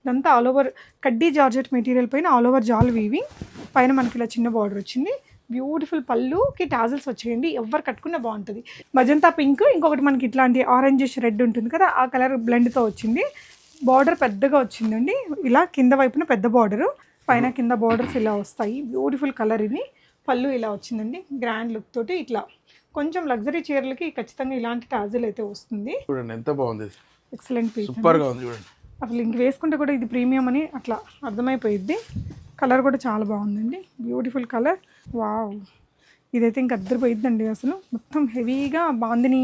ఇదంతా all over కడ్డీ georgette material పైన ఆల్ ఓవర్ జాల్ వీవింగ్, పైన మనకి ఇలా చిన్న బార్డర్ వచ్చింది. బ్యూటిఫుల్ పళ్ళుకి టాజిల్స్ వచ్చేయండి, ఎవరు కట్టుకున్నా బాగుంటుంది. మజంతా పింక్, ఇంకొకటి మనకి ఇట్లాంటి ఆరెంజిష్ రెడ్ ఉంటుంది కదా, ఆ కలర్ బ్లెండ్తో వచ్చింది. బార్డర్ పెద్దగా వచ్చిందండి, ఇలా కింద వైపున పెద్ద బార్డరు, పైన కింద బార్డర్స్ ఇలా వస్తాయి. బ్యూటిఫుల్ కలర్ ఇది. పళ్ళు ఇలా వచ్చిందండి, గ్రాండ్ లుక్ తోటి. ఇట్లా కొంచెం లగ్జరీ చీరలకి ఖచ్చితంగా ఇలాంటి టాజిల్ అయితే వస్తుంది. చూడండి ఎంత బాగుంది, ఎక్సలెంట్ పీస్, సూపర్ గా ఉంది. చూడండి అసలు ఇంక వేసుకుంటే కూడా ఇది ప్రీమియం అని అట్లా అర్థమైపోయిద్ది. కలర్ కూడా చాలా బాగుందండి, బ్యూటిఫుల్ కలర్. వావ్, ఇదైతే ఇంక అద్దరిపోయిద్దండి. అసలు మొత్తం హెవీగా bandhani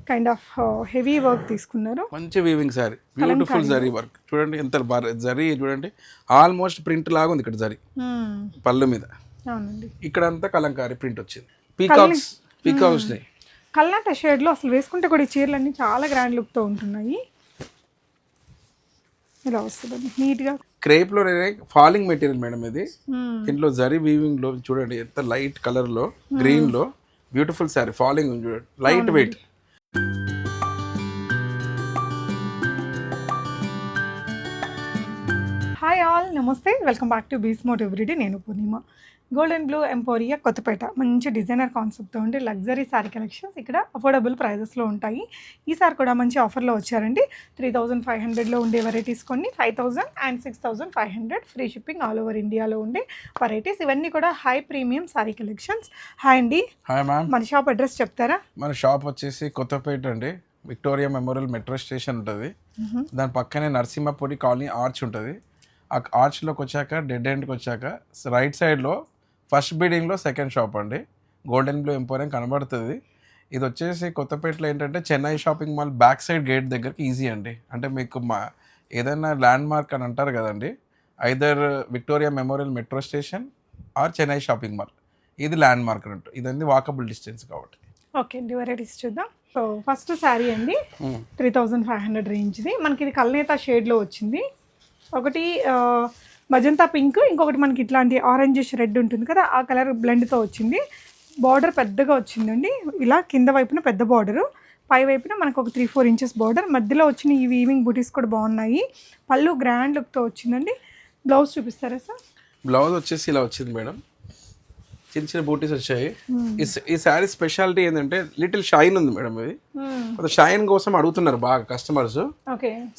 kind of heavy work తీసుకున్నారు. మంచి weaving sorry, beautiful zari work. చూడండి ఎంత జరీ, చూడండి ఆల్మోస్ట్ ప్రింట్ లాగా ఉంది ఇక్కడ జరీ పళ్ళు మీద. అవునండి, ఇక్కడ అంతా కలంకారీ ప్రింట్ వచ్చింది. పీకాక్స్ కల్నాట షేడ్లో అసలు వేసుకుంటే కూడా ఈ చీరలన్నీ చాలా గ్రాండ్ లుక్తో ఉంటున్నాయి. ఇలా వస్తుందండి నీట్గా. క్రేప్లోనే ఫాలింగ్ మెటీరియల్ మేడం ఇది. దీంట్లో జరీ వీవింగ్ లో చూడండి ఎంత లైట్ కలర్ లో, గ్రీన్ లో బ్యూటిఫుల్ సారీ. ఫాలింగ్ చూడండి, లైట్ వెయిట్. హాయ్ ఆల్, నమస్తే, వెల్కమ్ బ్యాక్ టు బీస్మోట్ ఎవ్రీడే. నేను Purnima. Golden blue emporia Kothapet. మంచి డిజైనర్ కాన్సెప్ట్తో ఉండే లగ్జరీ శారీ కలెక్షన్స్ ఇక్కడ అఫోర్డబుల్ ప్రైజెస్లో ఉంటాయి. ఈసారి కూడా మంచి ఆఫర్లో వచ్చారండి. 3500లో ఉండే వెరైటీస్ కొన్ని 5000 and 6500 free shipping all over ఇండియాలో ఉండే వెరైటీస్. ఇవన్నీ కూడా high premium sari collections. Hi అండి. Hi ma'am. మన షాప్ అడ్రస్ చెప్తారా? మన షాప్ వచ్చేసి కొత్తపేట అండి, విక్టోరియా మెమోరియల్ మెట్రో స్టేషన్ ఉంటుంది. దాని పక్కనే నరసింహపూడి కాలనీ ఆర్చ్ ఉంటుంది. ఆ ఆర్చ్లోకి వచ్చాక డెడ్ ఎండ్కి వచ్చాక రైట్ సైడ్లో ఫస్ట్ బిల్డింగ్లో సెకండ్ షాప్ అండి. గోల్డెన్ బ్లూ ఎంపోరియం కనబడుతుంది. ఇది వచ్చేసి కొత్తపేటలో ఏంటంటే Chennai shopping mall back side gate దగ్గరికి ఈజీ అండి. అంటే మీకు ఏదైనా ల్యాండ్ మార్క్ అని అంటారు కదండి, either Victoria memorial metro station or Chennai shopping mall, ఇది ల్యాండ్ మార్క్ అన్నట్టు. ఇదండి వాకబుల్ డిస్టెన్స్ కాబట్టి. ఓకే అండి, వెరైటీస్ చూద్దాం. సో ఫస్ట్ శారీ అండి 3500 రేంజ్ది. మనకి ఇది కల్నేత షేడ్లో వచ్చింది. ఒకటి మజంతా పింక్, ఇంకొకటి మనకి ఇట్లాంటి ఆరెంజిష్ రెడ్ ఉంటుంది కదా, ఆ కలర్ బ్లెండ్తో వచ్చింది. బార్డర్ పెద్దగా వచ్చిందండి, ఇలా కింద వైపున పెద్ద బార్డరు, పై వైపున మనకు ఒక 3-4 ఇంచెస్ బార్డర్. మధ్యలో వచ్చిన ఈ వీవింగ్ బూటీస్ కూడా బాగున్నాయి. పళ్ళు గ్రాండ్ లుక్తో వచ్చిందండి. బ్లౌజ్ చూపిస్తారా సార్? బ్లౌజ్ వచ్చేసి ఇలా వచ్చింది మేడం, చిన్న చిన్న బూటీస్ వచ్చాయి. ఈ శారీ స్పెషాలిటీ ఏంటంటే లిటిల్ షైన్ ఉంది మేడం. ఇది షైన్ కోసం అడుగుతున్నారు బాగా కస్టమర్స్.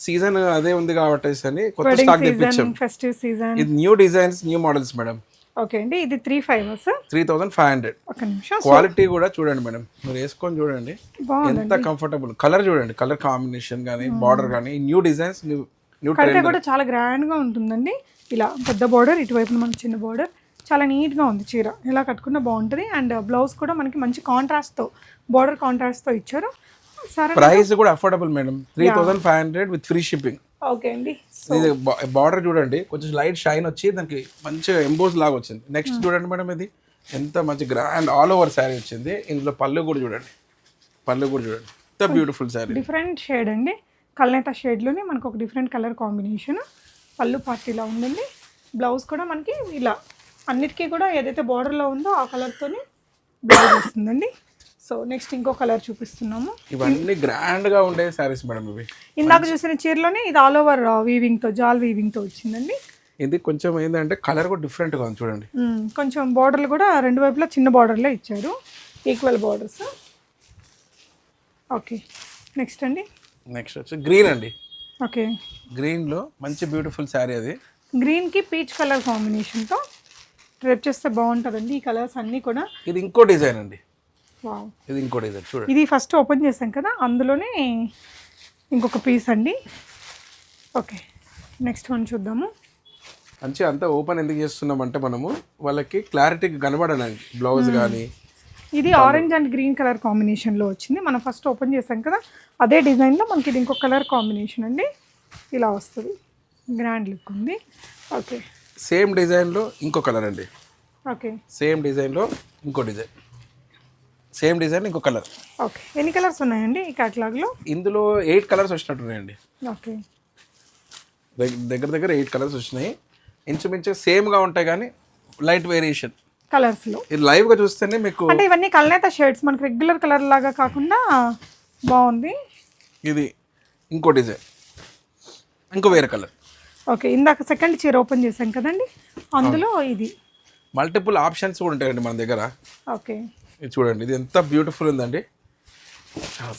సీజన్ అదే ఉంది కాబట్టి అని కొత్త స్టాక్ తెప్పించాం. Festive season. ఇది new designs, new models madam. Okay అండి, ఇది 3500. ఒక నిమిషం. క్వాలిటీ కూడా చూడండి మేడం, మీరు వేసుకొని చూడండి ఎంత కంఫర్టబుల్. కలర్ చూడండి, కలర్ కాంబినేషన్ కానీ బార్డర్ కానీ న్యూ డిజైన్స్, న్యూ ట్రెండ్ కూడా చాలా గ్రాండ్ గా ఉంటుందండి. ఇలా పెద్ద బార్డర్, ఇటువైపు మనకి చిన్న బార్డర్, చాలా నీట్గా ఉంది చీర. ఇలా కట్టుకున్న బాగుంటుంది. అండ్ బ్లౌజ్ కూడా మనకి మంచి కాంట్రాస్ట్తో, బార్డర్ కాంట్రాస్ట్తో ఇచ్చారు. సరే, ప్రైస్ కూడా affordable madam, 3500 with free shipping. Okay అండి. ఇది బార్డర్ చూడండి, కొంచెం లైట్ షైన్ వచ్చి దానికి మంచిగా ఎంబోజ్ లాగా వచ్చింది. నెక్స్ట్ చూడండి మేడం, ఇది ఎంత మంచి గ్రాండ్ ఆల్ ఓవర్ శారీ వచ్చింది. ఇందులో పళ్ళు కూడా చూడండి, ఎంత బ్యూటిఫుల్ శారీ. డిఫరెంట్ షేడ్ అండి, కల్నేత షేడ్లోనే మనకు ఒక డిఫరెంట్ కలర్ కాంబినేషన్. పళ్ళు పార్టీలా ఉందండి. బ్లౌజ్ కూడా మనకి ఇలా అన్నిటికీ కూడా ఏదైతే బార్డర్లో ఉందో ఆ కలర్తోనే బ్లౌజ్ వస్తుందండి. సో నెక్స్ట్ ఇంకో కలర్ చూపిస్తున్నాము. ఇవన్నీ గ్రాండ్గా ఉండే శారీస్ మేడం ఇవి. ఇందాక చూసిన చీరలోనే ఇది ఆల్ ఓవర్ వీవింగ్తో, జాల్ వీవింగ్తో వచ్చిందండి. ఇది కొంచెం ఏంటంటే కలర్ కూడా డిఫరెంట్గా ఉంది చూడండి. కొంచెం బార్డర్లు కూడా రెండు వైపులా చిన్న బార్డర్లో ఇచ్చారు, ఈక్వల్ బార్డర్స్. ఓకే, నెక్స్ట్ అండి. నెక్స్ట్ వచ్చి గ్రీన్ అండి. ఓకే, గ్రీన్లో మంచి బ్యూటిఫుల్ శారీ. అది గ్రీన్కి పీచ్ కలర్ కాంబినేషన్తో డ్రెప్ చేస్తే బాగుంటుందండి. ఈ కలర్స్ అన్నీ కూడా. ఇది ఇంకో డిజైన్ అండి. వావ్, ఇది ఇంకో డిజైన్ చూడండి. ఇది ఫస్ట్ ఓపెన్ చేసాం కదా, అందులోనే ఇంకొక పీస్ అండి. ఓకే, నెక్స్ట్ వన్ చూద్దాము. మంచి అంతా ఓపెన్ ఎందుకు చేస్తున్నామంటే మనము వాళ్ళకి క్లారిటీగా కనబడడానికి బ్లౌజ్ కానీ. ఇది ఆరెంజ్ అండ్ గ్రీన్ కలర్ కాంబినేషన్లో వచ్చింది. మనం ఫస్ట్ ఓపెన్ చేసాం కదా, అదే డిజైన్లో మనకి ఇది ఇంకొక కలర్ కాంబినేషన్ అండి. ఇలా వస్తుంది, గ్రాండ్ లుక్ ఉంది. ఓకే, సేమ్ డిజైన్లో ఇంకో కలర్ అండి. ఓకే, సేమ్ డిజైన్లో ఇంకో డిజైన్, సేమ్ డిజైన్ ఇంకో కలర్. ఓకే, ఎన్ని కలర్స్ ఉన్నాయండి ఈ క్యాటలాగ్లో? ఇందులో 8 కలర్స్ వచ్చినట్టున్నాయండి. ఓకే, దగ్గర 8 కలర్స్ వచ్చినాయి. ఇంచుమించు సేమ్గా ఉంటాయి కానీ లైట్ వేరియేషన్ కలర్స్లో. ఇది లైవ్గా చూస్తేనే మీకు అంటే ఇవన్నీ కల్నేత షేడ్స్, మనకి రెగ్యులర్ కలర్ లాగా కాకుండా బాగుంది. ఇది ఇంకో డిజైన్, ఇంకో వేరే కలర్. ఓకే, ఇందాక సెకండ్ చీర ఓపెన్ చేసాం కదండి, అందులో ఇది. మల్టిపుల్ ఆప్షన్స్ కూడా ఉంటాయండి మన దగ్గర. ఓకే, ఇది చూడండి, ఇది ఎంత బ్యూటిఫుల్ ఉందండి.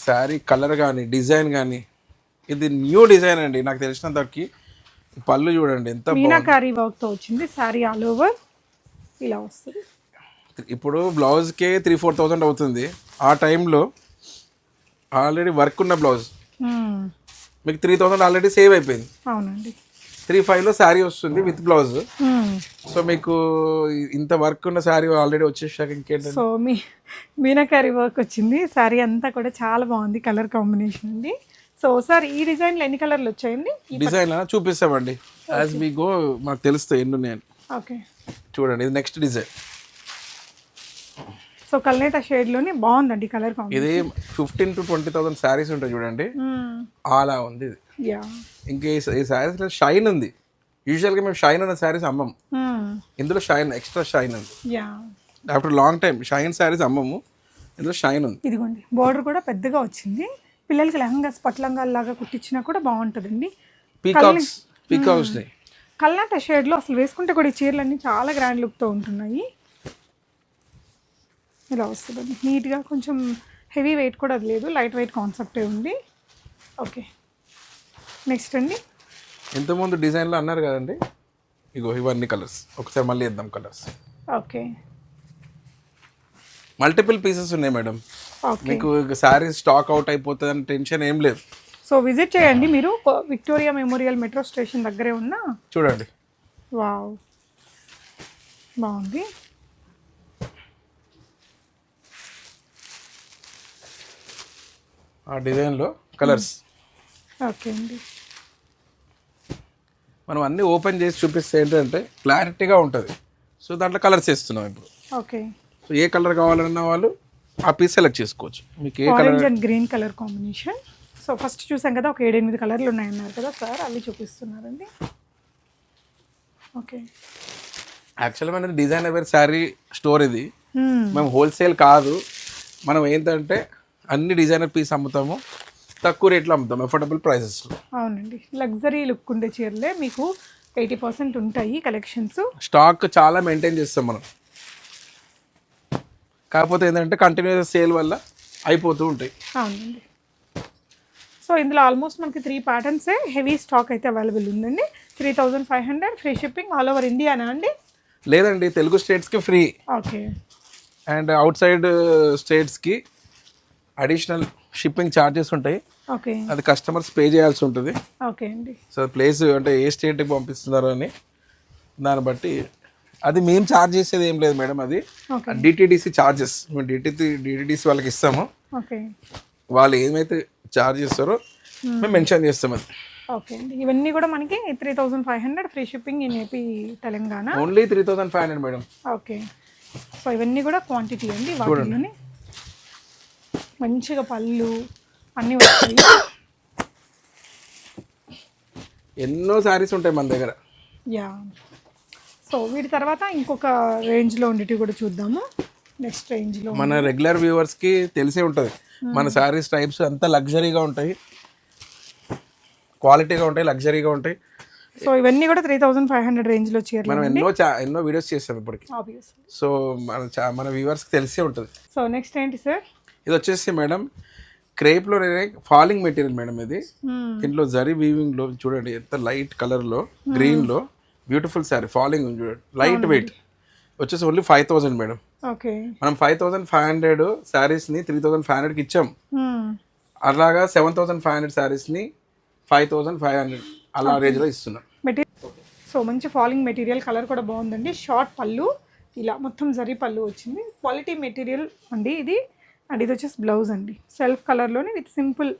శారీ కలర్ కానీ డిజైన్ కానీ, ఇది న్యూ డిజైన్ అండి నాకు తెలిసినంతకి. పళ్ళు చూడండి ఎంత మీనాకారి వర్క్తో వచ్చింది శారీ ఆల్ ఓవర్ ఇలా వస్తుంది. ఇప్పుడు బ్లౌజ్కే 3-4 thousand అవుతుంది. ఆ టైంలో ఆల్రెడీ వర్క్ ఉన్న బ్లౌజ్ మీకు 3,000 ఆల్రెడీ సేవ్ అయిపోయింది. అవునండి, 3,500లో శారీ వస్తుంది విత్ బ్లౌజ్. సో మీకు ఇంత వర్క్ ఉన్న శారీ ఆల్రెడీ వచ్చేసాక ఇంకేంటంటే. సో మీనాకారి వర్క్ వచ్చింది, శారీ అంతా కూడా చాలా బాగుంది, కలర్ కాంబినేషన్ అండి. సో సార్ ఈ డిజైన్లో ఎన్ని కలర్లు వచ్చాయండి? డిజైన్ చూపిస్తామండి, యాజ్ మీ గో మాకు తెలుస్తాయి ఎన్ని ఉన్నాయని. ఓకే, చూడండి ఇది నెక్స్ట్ డిజైన్. సో కల్నేత షేడ్లోనే బాగుందండి కలర్ కాంబినేషన్. ఇది 15,000-20,000 శారీస్ ఉంటాయి చూడండి, అలా ఉంది ఇది. యా, ఇంకా ఈ శారీస్లో షైన్ ఉంది. యూజువల్గా మేము షైన్ ఉన్న శారీస్ అమ్మము, ఇందులో షైన్ ఎక్స్ట్రా షైన్ ఉంది. Yeah, after long time shine saris అమ్మము, ఇందులో షైన్ ఉంది. ఇదిగోండి బోర్డర్ కూడా పెద్దగా వచ్చింది, పిల్లలకి లెహంగాస్ పట్లంగాల్ లాగా కుట్టించినా కూడా బాగుంటుందండి. పీకాక్స్ కల్నాట షేడ్లో అసలు వేసుకుంటే కూడా ఈ చీరలన్నీ చాలా గ్రాండ్ లుక్తో ఉంటున్నాయి. ఇలా వస్తుందండి నీట్గా, కొంచెం హెవీ వెయిట్ కూడా అది లేదు, లైట్ వెయిట్ కాన్సెప్టే ఉంది. ఓకే, నెక్స్ట్ అండి. ఇంతకుముందు డిజైన్లో అన్నారు కదండి, ఇగో ఇవన్నీ కలర్స్ ఒకసారి మళ్ళీ ఇద్దాం కలర్స్. ఓకే, మల్టిపుల్ పీసెస్ ఉన్నాయి మేడం, ఓకే. మీకు శారీ స్టాక్ అవుట్ అయిపోతుందని టెన్షన్ ఏం లేదు. సో విజిట్ చేయండి మీరు, విక్టోరియా మెమోరియల్ మెట్రో స్టేషన్ దగ్గరే ఉన్న. చూడండి, వావ్ బాగుంది. ఆ డిజైన్లో కలర్స్. ఓకే అండి, మనం అన్నీ ఓపెన్ చేసి చూపిస్తే ఏంటంటే క్లారిటీగా ఉంటుంది. సో దాంట్లో కలర్స్ వేస్తున్నాం ఇప్పుడు. ఓకే, సో ఏ కలర్ కావాలన్న వాళ్ళు ఆ పీస్ సెలెక్ట్ చేసుకోవచ్చు. మీకు ఏ colour? Orange and green colour combination. So first చూసాం కదా, ఒక 7-8 కలర్లు ఉన్నాయన్నారు కదా సార్, అవి చూపిస్తున్నారండి. ఓకే, యాక్చువల్గా మనది డిజైనర్ శారీ స్టోర్ ఇది, మేము హోల్సేల్ కాదు. మనం ఏంటంటే అన్ని డిజైనర్ పీస్ అమ్ముతాము, తక్కువ రేట్లో అమ్ముతాము, అఫోర్డబుల్ ప్రైసెస్లో. అవునండి, లగ్జరీ లుక్ ఉండే చీరలే మీకు 80% ఉంటాయి కలెక్షన్స్. స్టాక్ చాలా మెయింటైన్ చేస్తాం మనం, కాకపోతే ఏంటంటే కంటిన్యూస్ సేల్ వల్ల అయిపోతూ ఉంటాయి. అవునండి, సో ఇందులో ఆల్మోస్ట్ మనకి 3 ప్యాటర్న్సే హెవీ స్టాక్ అయితే అవైలబుల్ ఉందండి. 3,500 ఫ్రీ షిప్పింగ్ ఆల్ ఓవర్ ఇండియానా అండి? లేదండి, తెలుగు స్టేట్స్కి free, okay. And outside స్టేట్స్కి అడిషనల్ షిప్పింగ్ ఛార్జెస్ ఉంటాయి, ఓకే. అది కస్టమర్స్ పే చేయాల్సి ఉంటుంది. ఓకే అండి, సో ప్లేస్ అంటే ఏ స్టేట్కి పంపిస్తున్నారు అని దాన్ని బట్టి, అది మేము ఛార్జ్ చేసేది ఏం లేదు మేడం, అది డిటిడిసి ఛార్జెస్. మేము డిటిడిసి వాళ్ళకి ఇస్తాము, ఓకే. వాళ్ళు ఏమైతే ఛార్జ్ చేస్తారో మేము మెన్షన్ చేస్తాం అది. ఓకే అండి, ఇవన్నీ కూడా మనకి 3,500 free shipping in AP Telangana. Only 3,500 madam. Okay, so ఇవన్నీ కూడా క్వాంటిటీ అండి, వాటిలోని మంచిగా పళ్ళు అన్నీ వస్తాయి. ఎన్నో శారీస్ ఉంటాయి మన దగ్గర. యా, సో వీటి తర్వాత ఇంకొక రేంజ్లో ఉండేటివి కూడా చూద్దాము. నెక్స్ట్ రేంజ్లో మన రెగ్యులర్ వ్యూవర్స్కి తెలిసే ఉంటుంది, మన శారీస్ టైప్స్ అంతా లగ్జరీగా ఉంటాయి, క్వాలిటీగా ఉంటాయి, లగ్జరీగా ఉంటాయి. సో ఇవన్నీ కూడా 3,500 రేంజ్లో చీరలు. మనం ఎన్నో వీడియోస్ చేస్తాం ఇప్పటికి, సో మన వ్యూవర్స్కి తెలిసే ఉంటుంది. సో నెక్స్ట్ ఏంటి సార్? ఇది వచ్చేసి మేడం క్రేప్లో ఫాలింగ్ మెటీరియల్ మేడం. ఇది దీంట్లో జరీ వీవింగ్లో చూడండి, ఎంత లైట్ కలర్లో గ్రీన్లో బ్యూటిఫుల్ శారీ, ఫాలింగ్ ఉంది చూడండి, లైట్ వెయిట్ వచ్చేసి ఓన్లీ 5,000 మేడం. ఓకే, మనం 5,500 శారీస్ని 3,500కి ఇచ్చాం, అలాగా 7,500 శారీస్ని 5,500 అలా రేంజ్లో ఇస్తున్నాం. సో మంచి ఫాలింగ్ మెటీరియల్, కలర్ కూడా బాగుందండి. షార్ట్ పళ్ళు, ఇలా మొత్తం జరీ పళ్ళు వచ్చింది, క్వాలిటీ మెటీరియల్ అండి ఇది. అండ్ ఇది వచ్చేసి బ్లౌజ్ అండి, సెల్ఫ్ కలర్లోనే విత్ సింపుల్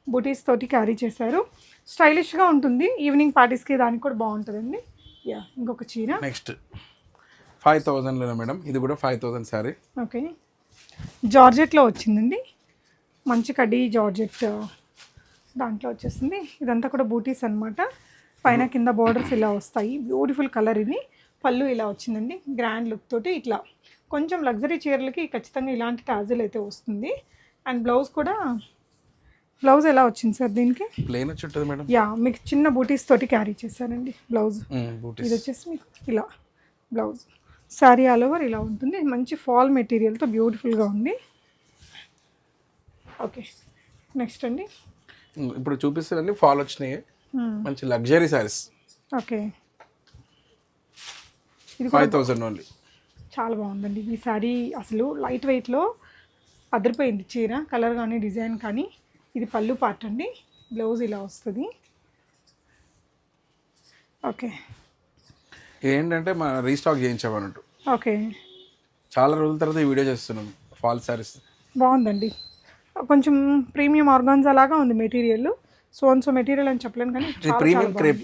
బూటీస్ తోటి క్యారీ చేశారు. స్టైలిష్గా ఉంటుంది, ఈవినింగ్ పార్టీస్కి దానికి కూడా బాగుంటుందండి. యా, ఇంకొక చీర నెక్స్ట్ 5,000లో మేడం, ఇది కూడా 5,000 శారీ. ఓకే, జార్జెట్లో వచ్చిందండి, మంచి కడ్డీ జార్జెట్ దాంట్లో వచ్చేసింది. ఇదంతా కూడా బూటీస్ అనమాట, పైన కింద బార్డర్స్ ఇలా వస్తాయి, బ్యూటిఫుల్ కలర్. ఇది పళ్ళు ఇలా వచ్చిందండి, గ్రాండ్ లుక్ తోటి. ఇట్లా కొంచెం లగ్జరీ చీరలకి ఖచ్చితంగా ఇలాంటి టాజిల్ అయితే వస్తుంది. అండ్ బ్లౌజ్ కూడా బ్లౌజ్ ఎలా వచ్చింది సార్ దీనికి? ప్లెయిన్ వచ్చి ఉంటుంది మేడం. యా, మీకు చిన్న బూటీస్ తోటి క్యారీ చేశారండి బ్లౌజ్. బూటీస్. ఇది వచ్చేసి మీకు ఇలా బ్లౌజ్. శారీ ఆల్ ఓవర్ ఇలా ఉంటుంది. మంచి ఫాల్ మెటీరియల్తో బ్యూటిఫుల్గా ఉంది. ఓకే, నెక్స్ట్ అండి. ఇప్పుడు చూపిస్తానండి ఫాల్ వచ్చినాయి, మంచి లగ్జరీ సారీస్. ఓకే, ఇది 5000 ఓన్లీ. చాలా బాగుందండి ఈ శారీ. అసలు లైట్ వెయిట్లో అదిరిపోయింది చీర, కలర్ కానీ డిజైన్ కానీ. ఇది పళ్ళు పార్ట్ అండి, బ్లౌజ్ ఇలా వస్తుంది. ఓకే, ఏంటంటే మనం రీస్టాక్ చేయించామన్నట్టు. ఓకే, చాలా రోజుల తర్వాత ఈ వీడియో చేస్తున్నాం. ఫాల్ సారీస్ బాగుందండి. కొంచెం ప్రీమియం ఆర్గాన్జా లాగా ఉంది మెటీరియల్. సో మెటీరియల్ అని చెప్పలేను కానీ ప్రీమియం క్రేప్.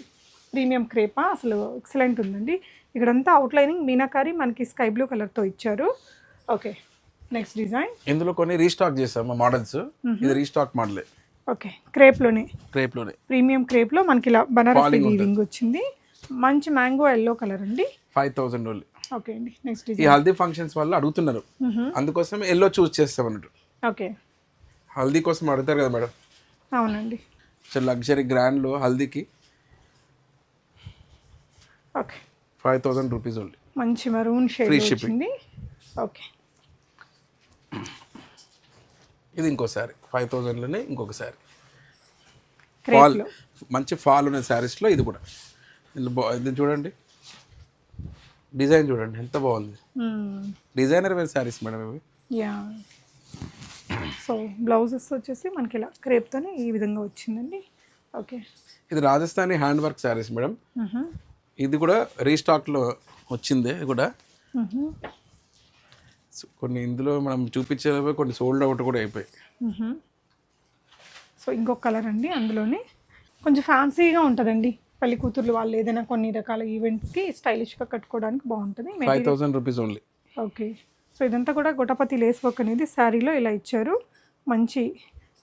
ప్రీమియం క్రేపా, అసలు ఎక్సలెంట్ ఉందండి. ఇక్కడంతా అవుట్లైనింగ్ మీనాకారి మనకి స్కై బ్లూ కలర్తో ఇచ్చారు. Okay, next design. ఇందులో కొన్ని రీస్టాక్ చేసాం మోడల్స్. ఇది రీస్టాక్ మోడలే. ఓకే, క్రేప్లోనే ప్రీమియం క్రేప్లో మనకి ఇలా బనారసి వీవింగ్ వచ్చింది. మంచి మ్యాంగో ఎల్లో కలర్ అండి. 5000 ఓన్లీ. ఓకే అండి, నెక్స్ట్ ఈ డిజైన్. హల్దీ ఫంక్షన్స్ వల్ల అడుగుతున్నారు, అందుకోసం ఎల్లో చూస్ చేస్తాం అన్నట్టు. ఓకే, హల్దీ కోసం అడుగుతారు కదా మేడం. అవునండి. చాలా లగ్జరీ గ్రాండ్లో హల్దీకి ఓకే, 5000 రూపీస్ ఓన్లీ. మంచి మరూన్ షేడ్ వచ్చింది. ఓకే, ఇది ఇంకోసారి 5000లోనే ఇంకొకసారి ఫాల్, క్రేప్లో. మంచి ఫాల్ ఉన్న శారీస్లో ఇది కూడా. ఇది చూడండి, డిజైన్ చూడండి ఎంత బాగుంది. డిజైనర్ వేర్ శారీస్ మేడం ఇవి. యా, సో బ్లౌజెస్ వచ్చేసి మనకి ఇలా క్రేప్తోనే ఈ విధంగా వచ్చిందండి. ఓకే, ఇది Rajasthani hand work saris madam. ఇది కూడా రీస్టాక్లో వచ్చింది. ఇది కూడా కొన్ని ఇందులో మనం చూపించేవి కొన్ని సోల్డ్ అవుట్ కూడా అయిపోయాయి. సో ఇంకొక కలర్ అండి, అందులోనే కొంచెం ఫ్యాన్సీగా ఉంటుందండి. పెళ్లి కూతుర్లు వాళ్ళు ఏదైనా కొన్ని రకాల ఈవెంట్స్కి స్టైలిష్గా కట్టుకోవడానికి బాగుంటుంది. 5000 రూపీస్ ఓన్లీ. ఓకే, సో ఇదంతా కూడా గొటపతి లేస్ వర్క్ అనేది శారీలో ఇలా ఇచ్చారు. మంచి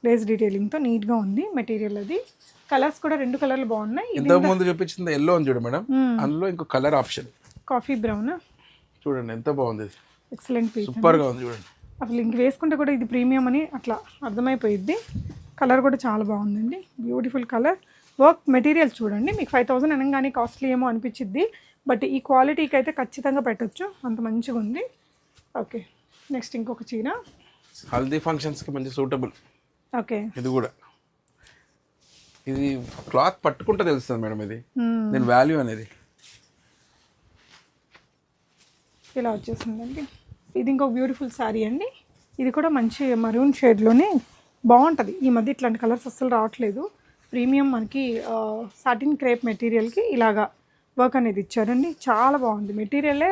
లేస్ డీటెయిలింగ్తో నీట్గా ఉంది మెటీరియల్. అది కలర్స్ కూడా 2 కలర్లు బాగున్నాయి. ఇంతకు ముందు చూపించింది ఎల్లో అని చూడు మేడం, అందులో ఇంకో కలర్ ఆప్షన్ కాఫీ బ్రౌన్ చూడండి ఎంత బాగుంది. ఎక్సలెంట్ పీస్, సూపర్గా ఉంది చూడండి. అసలు ఇంక వేసుకుంటే కూడా ఇది ప్రీమియం అని అట్లా అర్థమైపోయిద్ది. కలర్ కూడా చాలా బాగుందండి, బ్యూటిఫుల్ కలర్. వర్క్ మెటీరియల్ చూడండి, మీకు 5000 అనగానే కాస్ట్లీ ఏమో అనిపించిద్ది, బట్ ఈ క్వాలిటీకి అయితే ఖచ్చితంగా పెట్టొచ్చు, అంత మంచిగా ఉంది. ఓకే, నెక్స్ట్ ఇంకొక చీర. హల్దీ ఫంక్షన్స్కి మంచి సూటబుల్. ఓకే, ఇది కూడా, ఇది క్లాత్ పట్టుకుంటే తెలుస్తుంది మేడం ఇది దీని వాల్యూ అనేది. ఇలా వచ్చేసిందండి. ఇది ఇంకొక బ్యూటిఫుల్ శారీ అండి. ఇది కూడా మంచి మరూన్ షేడ్లోనే బాగుంటుంది. ఈ మధ్య ఇట్లాంటి కలర్స్ అస్సలు రావట్లేదు. ప్రీమియం మనకి సాటిన్ క్రేప్ మెటీరియల్కి ఇలాగా వర్క్ అనేది ఇచ్చారండి. చాలా బాగుంది మెటీరియలే,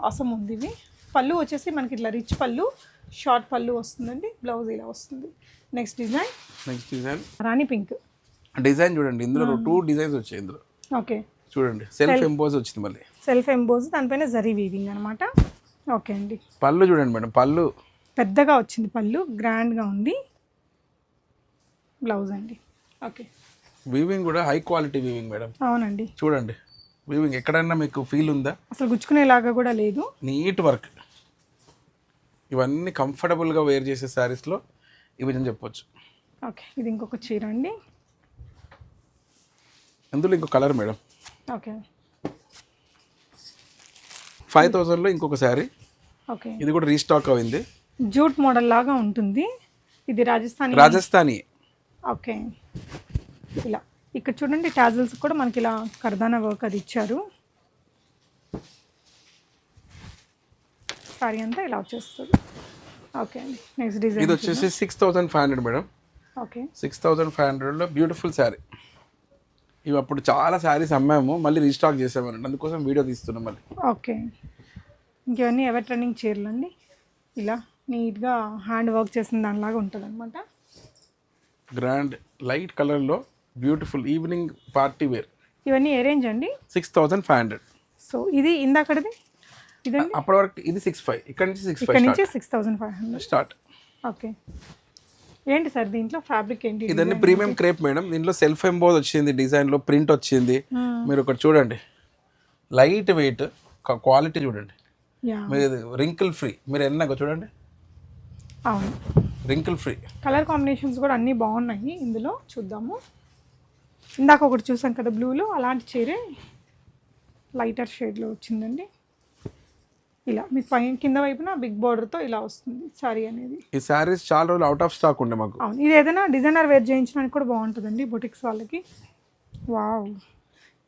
అవసరం ఉంది. ఇది పళ్ళు వచ్చేసి మనకి ఇట్లా రిచ్ పళ్ళు, షార్ట్ పళ్ళు వస్తుందండి. బ్లౌజ్ ఇలా వస్తుంది. నెక్స్ట్ డిజైన్ రాణి పింక్ డిజైన్ చూడండి. ఇందులో 2 డిజైన్స్ వచ్చాయి ఇందులో. ఓకే, చూడండి సెల్ఫ్ ఎంబోజ్ వచ్చింది, మళ్ళీ సెల్ఫ్ ఎంబోజ్, దానిపైన జరీ వీవింగ్ అనమాట. ఓకే అండి, పళ్ళు చూడండి మేడం, పళ్ళు పెద్దగా వచ్చింది, పళ్ళు గ్రాండ్గా ఉంది. బ్లౌజ్ అండి. ఓకే, వీవింగ్ కూడా హై క్వాలిటీ వీవింగ్ మేడం. అవునండి, చూడండి వీవింగ్ ఎక్కడైనా మీకు ఫీల్ ఉందా? అసలు గుచ్చుకునేలాగా కూడా లేదు. Neat work. ఇవన్నీ కంఫర్టబుల్గా వేర్ చేసే శారీస్లో ఇవి అని చెప్పొచ్చు. ఓకే, ఇది ఇంకొక చీర అండి. అందులో ఇంకో కలర్ మేడం. ఓకే, 5000లో ఇంకొక శారీ. ఓకే, ఇది కూడా రీస్టాక్ అయింది. జూట్ మోడల్ లాగా ఉంటుంది. ఇది రాజస్థానీ. ఓకే, ఇలా ఇక్కడ చూడండి టాజిల్స్ కూడా మనకి ఇలా కర్దానా వర్క్ అది ఇచ్చారు. సారీ అంతా ఇలా వచ్చేస్తుంది. ఓకే అండి, నెక్స్ట్ డిజైన్. ఇది వచ్చేసి 6500 మేడం. ఓకే, 6500లో బ్యూటిఫుల్ శారీ. ఇవి అప్పుడు చాలా శారీస్ అమ్మాము, మళ్ళీ రీస్టాక్ చేసామనండి, అందుకోసం వీడియో తీస్తున్నాం మళ్ళీ. ఓకే, ఇంకేవన్నీ ఎవర్ ట్రెండింగ్ చీరలు అండి. ఇలా నీట్గా హ్యాండ్ వర్క్ చేసిన దానిలాగా ఉంటుంది అనమాట. గ్రాండ్ లైట్ కలర్లో బ్యూటిఫుల్ ఈవినింగ్ పార్టీ వేర్. ఇవన్నీ ఏ రేంజ్ అండి? 6500. సో ఇది ఇందాకడది ఇదండి. అప్పటి వరకు ఇది 6500, ఇక్కడ నుంచి 6500 స్టార్ట్. ఓకే, ఏంటి సార్ దీంట్లో ఫ్యాబ్రిక్ ఏంటి? ఇదన్నీ ప్రీమియం క్రేప్ మేడం. దీంట్లో సెల్ఫ్ ఎంబోజ్ వచ్చింది, డిజైన్లో ప్రింట్ వచ్చింది. మీరు ఒకటి చూడండి, లైట్ వెయిట్, క్వాలిటీ చూడండి, మీరు రింకిల్ ఫ్రీ. మీరు ఎన్నాక చూడండి. అవును, రింకిల్ ఫ్రీ. కలర్ కాంబినేషన్స్ కూడా అన్నీ బాగున్నాయి ఇందులో. చూద్దాము. ఇందాక ఒకటి చూసాం కదా బ్లూలో, అలాంటి చీరే లైటర్ షేడ్లో వచ్చిందండి. ఇలా మీకు పైన కింద వైపున బిగ్ బార్డర్తో ఇలా వస్తుంది సారీ అనేది. ఈ శారీస్ చాలా రోజులు అవుట్ ఆఫ్ స్టాక్ ఉండే మాకు. అవును, ఇది ఏదైనా డిజైనర్ వేర్ చేయించడానికి కూడా బాగుంటుందండి బొటిక్స్ వాళ్ళకి. వావ్,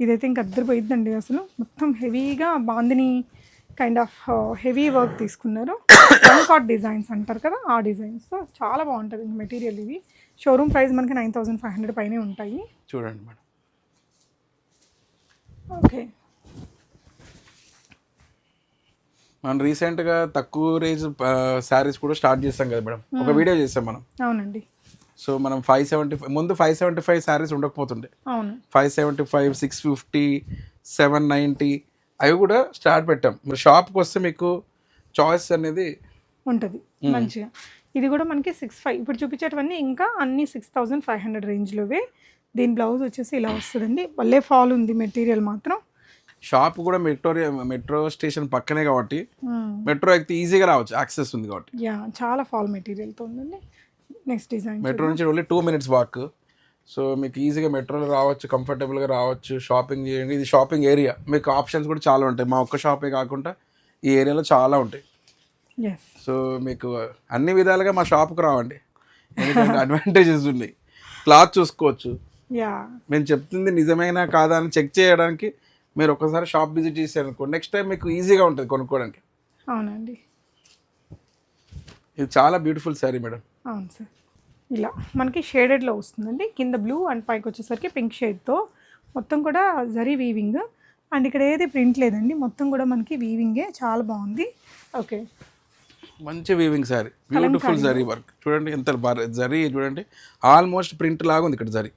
ఇదైతే ఇంకా అద్దరిపోయిద్దండి అసలు. మొత్తం హెవీగా bandhani kind of heavy work తీసుకున్నారు. వన్ కాట్ డిజైన్స్ అంటారు కదా, ఆ డిజైన్స్తో చాలా బాగుంటుంది ఇంకా మెటీరియల్. ఇది షోరూమ్ ప్రైస్ మనకి 9500 పైనే ఉంటాయి. చూడండి మేడం. ఓకే, మనం రీసెంట్గా తక్కువ రేంజ్ శారీస్ కూడా స్టార్ట్ చేస్తాం కదా మేడం, ఒక వీడియో చేస్తాం మనం. అవునండి. సో మనం 575 ముందు 575 శారీస్ ఉండకపోతుండే. అవును, 575, 650, 790 అవి కూడా స్టార్ట్ పెట్టాం. మీరు షాప్కి వస్తే మీకు చాయిస్ అనేది ఉంటుంది మంచిగా. ఇది కూడా మనకి 65 ఇప్పుడు చూపించేటివన్నీ ఇంకా అన్ని 6500 రేంజ్లోవే. దీని బ్లౌజ్ వచ్చేసి ఇలా వస్తుందండి. భలే ఫాల్ ఉంది మెటీరియల్ మాత్రం. షాప్ కూడా మెట్రో స్టేషన్ పక్కనే కాబట్టి మెట్రో ఎక్కితే ఈజీగా రావచ్చు, యాక్సెస్ ఉంది కాబట్టి. యా, చాలా ఫాల్ మెటీరియల్తో ఉందండి. నెక్స్ట్ డిజైన్ మెట్రో నుంచి ఓన్లీ 2 minutes వాక్. సో మీకు ఈజీగా మెట్రోలో రావచ్చు, కంఫర్టబుల్గా రావచ్చు, షాపింగ్ చేయండి. ఇది షాపింగ్ ఏరియా, మీకు ఆప్షన్స్ కూడా చాలా ఉంటాయి. మా ఒక్క షాపే కాకుండా ఈ ఏరియాలో చాలా ఉంటాయి. ఎస్, సో మీకు అన్ని విధాలుగా మా షాప్కి రావండి, ఎందుకంటే అడ్వాంటేజెస్ ఉన్నాయి. క్లాత్ చూసుకోవచ్చు, యా, మేము చెప్తుంది నిజమైనా కాదా అని చెక్ చేయడానికి మీరు ఒకసారి షాప్ విజిట్ చేశారనుకో, నెక్స్ట్ టైం మీకు ఈజీగా ఉంటుంది కొనుక్కోవడానికి. అవునండి. ఇది చాలా బ్యూటిఫుల్ శారీ మేడం. అవును సార్. ఇలా మనకి షేడెడ్లో వస్తుందండి. కింద బ్లూ అండ్ పైకి వచ్చేసరికి పింక్ షేడ్తో మొత్తం కూడా జరీ వీవింగ్. అండ్ ఇక్కడ ఏది ప్రింట్ లేదండి, మొత్తం కూడా మనకి వీవింగే. చాలా బాగుంది. ఓకే, మంచి weaving sari, beautiful zari work. చూడండి ఎంత జరీ, చూడండి ఆల్మోస్ట్ ప్రింట్ లాగా ఉంది ఇక్కడ జరీ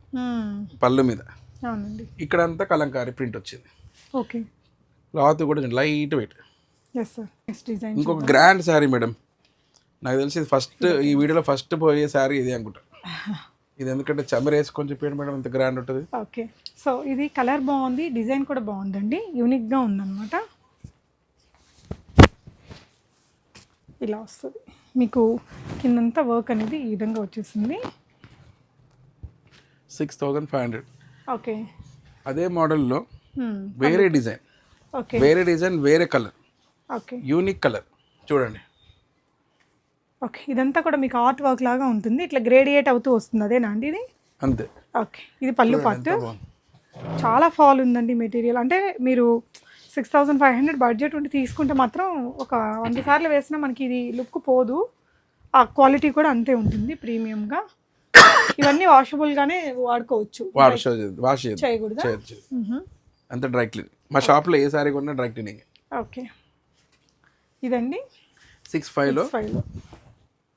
పళ్ళు మీద. అవునండి. ఇక్కడ అంతా కలంకారీ ప్రింట్ వచ్చింది. ఓకే, క్లాత్ కూడా light weight. Yes sir. Next design ఇంకొక గ్రాండ్ శారీ మేడం, నాకు తెలిసి ఇది ఫస్ట్ ఈ వీడియోలో ఫస్ట్ పోయే శారీ ఇది అనుకుంటా. ఇది ఎందుకంటే చమర వేసుకొని చెప్పాడు మేడం, ఎంత గ్రాండ్ ఉంటుంది. ఓకే, సో ఇది కలర్ బాగుంది, డిజైన్ కూడా బాగుందండి, యూనిక్గా ఉందన్నమాట. ఇలా వస్తుంది మీకు కిందంతా వర్క్ అనేది ఈ విధంగా వచ్చేసింది. 6500. ఓకే, అదే మోడల్లో వేరే డిజైన్, ఓకే, వేరే డిజైన్, వేరే కలర్, ఓకే, యూనిక్ కలర్ చూడండి. ఓకే, ఇదంతా కూడా మీకు ఆర్ట్ వర్క్ లాగా ఉంటుంది, ఇట్లా గ్రేడియేట్ అవుతూ వస్తుంది. అదేనా అండి ఇది? అంతే. ఓకే, ఇది పళ్ళు పార్ట్. చాలా ఫాల్ ఉందండి మెటీరియల్. అంటే మీరు 6500 బడ్జెట్ ఉండి తీసుకుంటే మాత్రం ఒక 100 సార్లు వేసినా మనకి ఇది లుక్ పోదు. ఆ క్వాలిటీ కూడా అంతే ఉంటుంది ప్రీమియంగా. ఇవన్నీ వాషబుల్గానే వాడుకోవచ్చు, వాష్ చేయకూడదు. అంత డ్రై క్లీన్. మా షాప్లో ఏ సారీ కొన్నా డ్రై క్లీనింగ్. ఓకే, ఇదండి 65లో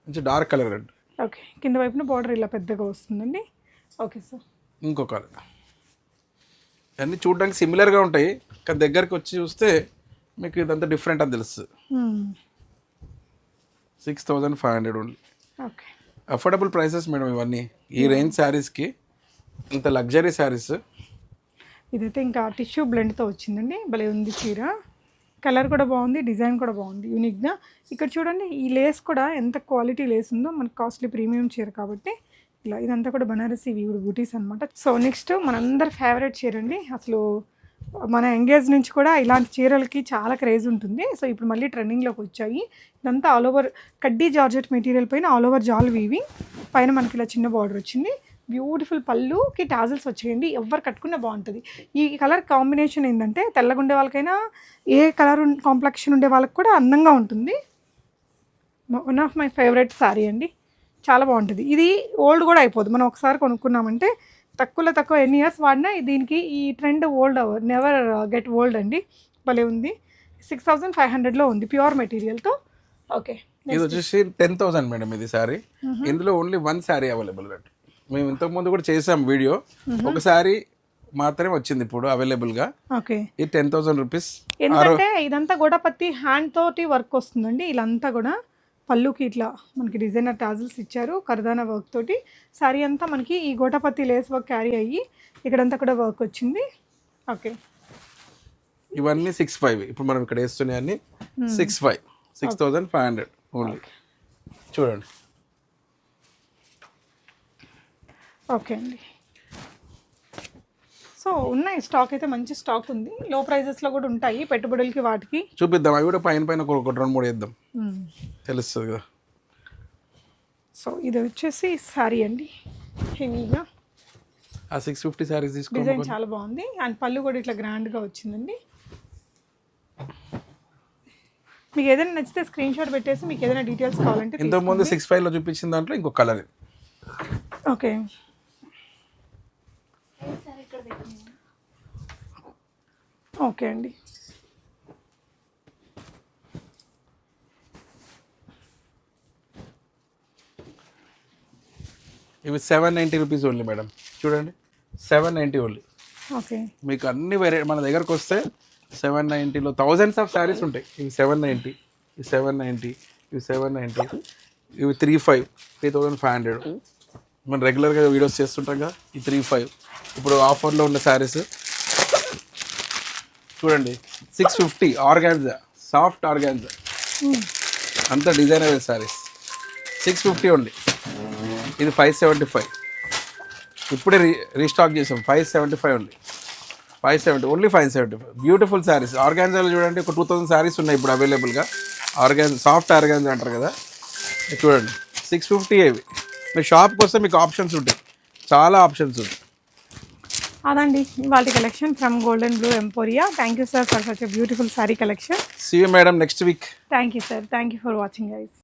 మంచి డార్క్ కలర్ రెడ్. ఓకే, కింద వైపున బార్డర్ ఇలా పెద్దగా వస్తుందండి. Okay sir. ఇంకో కలర్. అన్నీ చూడడానికి సిమిలర్గా ఉంటాయి, కానీ దగ్గరికి వచ్చి చూస్తే మీకు ఇదంతా డిఫరెంట్ అని తెలుస్తుంది. 6500 only. Okay, affordable prices madam ఇవన్నీ. ఈ రేంజ్ శారీస్కి ఇంత లగ్జరీ శారీస్. ఇదైతే ఇంకా టిష్యూ బ్లెండ్తో వచ్చిందండి, భలే ఉంది చీర. కలర్ కూడా బాగుంది, డిజైన్ కూడా బాగుంది యూనిక్గా. ఇక్కడ చూడండి ఈ లేస్ కూడా ఎంత క్వాలిటీ లేస్ ఉందో, మనకు కాస్ట్లీ ప్రీమియం చీర కాబట్టి. ఇలా ఇదంతా కూడా బనారసి వీవుడు బూటీస్ అనమాట. సో నెక్స్ట్ మనందరి ఫేవరెట్ చీర అండి. అసలు మన ఎంగేజ్ నుంచి కూడా ఇలాంటి చీరలకి చాలా క్రేజ్ ఉంటుంది. సో ఇప్పుడు మళ్ళీ ట్రెండింగ్లోకి వచ్చాయి. ఇదంతా ఆల్ ఓవర్ కడ్డీ జార్జెట్ మెటీరియల్ పైన ఆల్ ఓవర్ జాల్ వీవింగ్. పైన మనకి ఇలా చిన్న బార్డర్ వచ్చింది. బ్యూటిఫుల్ పళ్ళుకి టాజిల్స్ వచ్చేయండి. ఎవరు కట్టుకున్నా బాగుంటుంది. ఈ కలర్ కాంబినేషన్ ఏంటంటే తెల్లగా ఉండే వాళ్ళకైనా, ఏ కలర్ కాంప్లెక్షన్ ఉండే వాళ్ళకి కూడా అందంగా ఉంటుంది. One of my favourite sari అండి, చాలా బాగుంటుంది. ఇది ఓల్డ్ కూడా అయిపోదు, మనం ఒకసారి కొనుక్కున్నామంటే తక్కువ ఎన్ని ఇయర్స్ వాడినా దీనికి ఈ trend old never get old అండి. భలే ఉంది. 6500లో ఉంది ప్యూర్ మెటీరియల్తో. ఓకే, ఇది వచ్చేసి 10,000 మేడం ఇది శారీ. ఇందులో ఓన్లీ 1 శారీ అవైలబుల్. మేము ఇంతకుముందు కూడా చేసాం వీడియో, ఒక శారీ మాత్రమే వచ్చింది ఇప్పుడు అవైలబుల్గా. ఓకే, ఇది 10,000 రూపీస్. ఎందుకంటే ఇదంతా గోడపత్తి హ్యాండ్ తోటి వర్క్ వస్తుందండి. ఇలాంతా కూడా పళ్ళుకి ఇట్లా మనకి డిజైనర్ టాజిల్స్ ఇచ్చారు, కర్దానా వర్క్ తోటి. శారీ అంతా మనకి ఈ గోటపత్తి లేస్ వర్క్ క్యారీ అయ్యి ఇక్కడంతా కూడా వర్క్ వచ్చింది. ఓకే, ఇవన్నీ 65. ఇప్పుడు మనం ఇక్కడ వేస్తున్నాయి అన్ని 65, 6500 ఓన్లీ. చూడండి ఓకే అండి. సో ఉన్నాయి, స్టాక్ అయితే మంచి స్టాక్ ఉంది. లో ప్రైజెస్లో కూడా ఉంటాయి పెట్టుబడులకి వాటికి. చూపిద్దాం అవి కూడా పైన పైన ఒకటి 2-3 వేద్దాం, తెలుస్తుంది కదా. సో ఇది వచ్చేసి శారీ అండి, హెవీగా ఆ 650 శారీస్ తీసుకోండి. డిజైన్ చాలా బాగుంది అండ్ పళ్ళు కూడా ఇట్లా గ్రాండ్గా వచ్చిందండి. మీకు ఏదైనా నచ్చితే స్క్రీన్ షాట్ పెట్టేసి మీకు ఏదైనా డీటెయిల్స్ కావాలంటే ఇంతకుముందు 65లో చూపించిన దాంట్లో ఇంకో కలర్. ఓకే. ఓకే అండి. ఇవి 790 రూపీస్ ఓన్లీ మేడం, చూడండి 790 ఓన్లీ. ఓకే. మీకు అన్ని వెరైటీ మన దగ్గరకు వస్తే 790లో థౌజండ్స్ ఆఫ్ శారీస్ ఉంటాయి. ఇవి 790, ఇవి 790, ఇవి 790, ఇవి 3500. మనం రెగ్యులర్గా వీడియోస్ చేస్తుంటాం కదా, ఈ 35. ఇప్పుడు ఆఫర్లో ఉన్న శారీస్ చూడండి 650 ఆర్గాన్జా, సాఫ్ట్ ఆర్గాన్జా, అంతా డిజైనర్ శారీస్ 650 ఓన్లీ. ఇది 575, ఇప్పుడే రీస్టాక్ చేసాం. 575 ఓన్లీ, 570 ఓన్లీ, 575. బ్యూటిఫుల్ శారీస్ ఆర్గాన్జాలో చూడండి. ఒక 2000 శారీస్ ఉన్నాయి ఇప్పుడు అవైలబుల్గా. ఆర్గాన్జా, సాఫ్ట్ ఆర్గాన్జా అంటారు కదా, ఇది చూడండి 650. ఇవి మీరు షాప్కి వస్తే మీకు ఆప్షన్స్ ఉంటాయి, చాలా ఆప్షన్స్ ఉంటాయి. అదండి వాళ్ళ collection from Golden blue Emporia. Thank you sir for such a beautiful sari collection. See you madam next week. Thank you sir, thank you for watching guys.